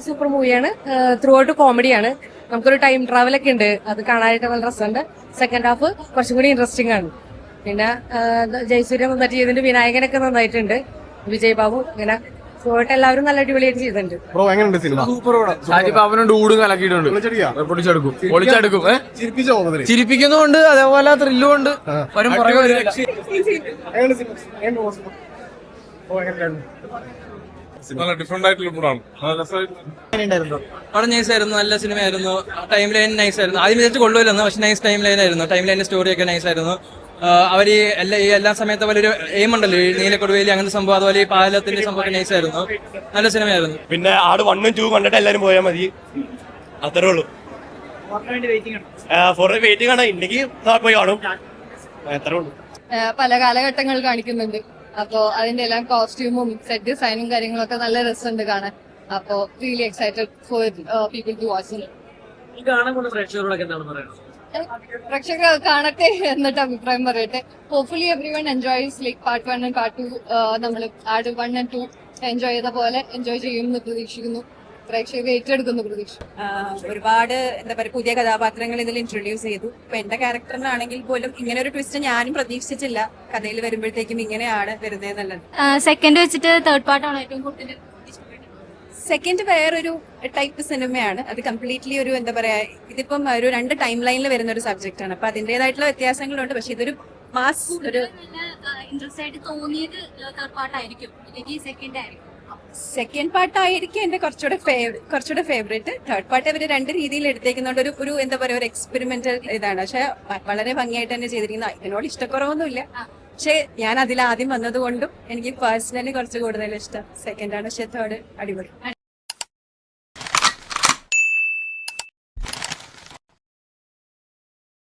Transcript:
Super മൂവിയാണ്. Through out കോമഡിയാണ്. നമുക്കൊരു ടൈം ട്രാവൽ ഒക്കെ ഉണ്ട്, അത് കാണാനായിട്ട് നല്ല രസമുണ്ട്. സെക്കൻഡ് ഹാഫ് കുറച്ചും കൂടി ഇൻട്രസ്റ്റിംഗ് ആണ്. പിന്നെ ജയസൂര്യ നന്നായിട്ട് ചെയ്തിട്ടുണ്ട്, വിനായകനൊക്കെ നന്നായിട്ടുണ്ട്, വിജയ് ബാബു ഇങ്ങനെ എല്ലാവരും നല്ല അടിപൊളിയായിട്ട് ചെയ്തിട്ടുണ്ട്. ചിരിപ്പിക്കുന്നുണ്ട്, അതേപോലെ ത്രില്ലും ഉണ്ട്. വളരെ നൈസായിരുന്നു, നല്ല സിനിമയായിരുന്നു. ടൈം ലൈൻ നൈസായിരുന്നു. ആദ്യം വിചാരിച്ച് കൊള്ളുമല്ലെന്ന്, പക്ഷെ നൈസ് ടൈം ലൈൻ ആയിരുന്നു. ടൈം ലൈനിന്റെ സ്റ്റോറിയൊക്കെ നൈസായിരുന്നു. അവർ ഈ എല്ലാ സമയത്തും പോലെ ഒരു എയിം ഉണ്ടല്ലോ, നീലക്കൊടുവേലി അങ്ങനത്തെ സംഭവം, അതുപോലെ ഈ പാലത്തിന്റെ സംഭവമൊക്കെ നൈസായിരുന്നു. നല്ല സിനിമയായിരുന്നു. പിന്നെ ആട് 1 ഉം 2 കണ്ടിട്ട് എല്ലാരും പോയാൽ മതി, അത്രേ ഉള്ളൂ. ഫോർ വെയിറ്റിംഗ് ആണ്, ഇല്ലെങ്കിൽ പോയി കാണും, അത്രേ ഉള്ളൂ. പല കാലഘട്ടങ്ങൾ കാണിക്കുന്നുണ്ട്, അപ്പോ അതിന്റെ എല്ലാം കോസ്റ്റ്യൂമും സെറ്റ് ഡിസൈനും കാര്യങ്ങളൊക്കെ നല്ല രസമുണ്ട് കാണാൻ. അപ്പോ really excited for people to watch. പ്രേക്ഷകർ കാണട്ടെ എന്നിട്ട് അഭിപ്രായം പറയട്ടെ. Hopefully everyone enjoys like part 1 and part 2. നമ്മൾ ആഡ് 1 and 2 എൻജോയ് ചെയ്ത പോലെ എൻജോയ് ചെയ്യുമെന്ന് പ്രതീക്ഷിക്കുന്നു. പ്രേക്ഷകർ ഏറ്റെടുക്കുന്നു പ്രതീക്ഷ. ഒരുപാട് എന്താ പറയുക, പുതിയ കഥാപാത്രങ്ങൾ ഇതിൽ ഇൻട്രൊഡ്യൂസ് ചെയ്തു. ഇപ്പൊ എന്റെ ക്യാരക്ടറിനാണെങ്കിൽ പോലും ഇങ്ങനെ ഒരു ട്വിസ്റ്റ് ഞാനും പ്രതീക്ഷിച്ചില്ല. കഥയിൽ വരുമ്പോഴത്തേക്കും ഇങ്ങനെയാണ് വരുന്നതെന്നുള്ളത്. സെക്കൻഡ് വെച്ചിട്ട് തേർഡ് പാർട്ടാണ് ഏറ്റവും കൂടുതൽ. സെക്കൻഡ് വേറൊരു ടൈപ്പ് സിനിമയാണ്. അത് കംപ്ലീറ്റ്ലി ഒരു എന്താ പറയാ, ഇതിപ്പം ഒരു 2 ടൈം ലൈനിൽ വരുന്ന ഒരു സബ്ജക്റ്റ് ആണ്. അപ്പൊ അതിന്റേതായിട്ടുള്ള വ്യത്യാസങ്ങളുണ്ട്. പക്ഷെ ഇതൊരു മാസ് ഒരു ഇൻട്രസ്റ്റ് ആയിട്ട് തോന്നിയത് തേർഡ് പാർട്ടായിരിക്കും, സെക്കൻഡ് ആയിരിക്കും. സെക്കൻഡ് പാർട്ടായിരിക്കും എന്റെ കുറച്ചുകൂടെ ഫേവറേറ്റ്. തേർഡ് പാർട്ട് ഇവര് 2 രീതിയിൽ എടുത്തേക്കുന്നുണ്ട്. ഒരു എന്താ പറയാ, ഒരു എക്സ്പെരിമെന്റൽ ഇതാണ്. പക്ഷെ വളരെ ഭംഗിയായിട്ട് തന്നെ ചെയ്തിരിക്കുന്ന. ഇതിനോട് ഇഷ്ടക്കുറവൊന്നുമില്ല. പക്ഷെ ഞാൻ അതിൽ ആദ്യം വന്നതുകൊണ്ടും എനിക്ക് പേഴ്സണലി കുറച്ച് കൂടുതൽ ഇഷ്ടം സെക്കൻഡാണ്. പക്ഷെ തേർഡ് അടിപൊളി.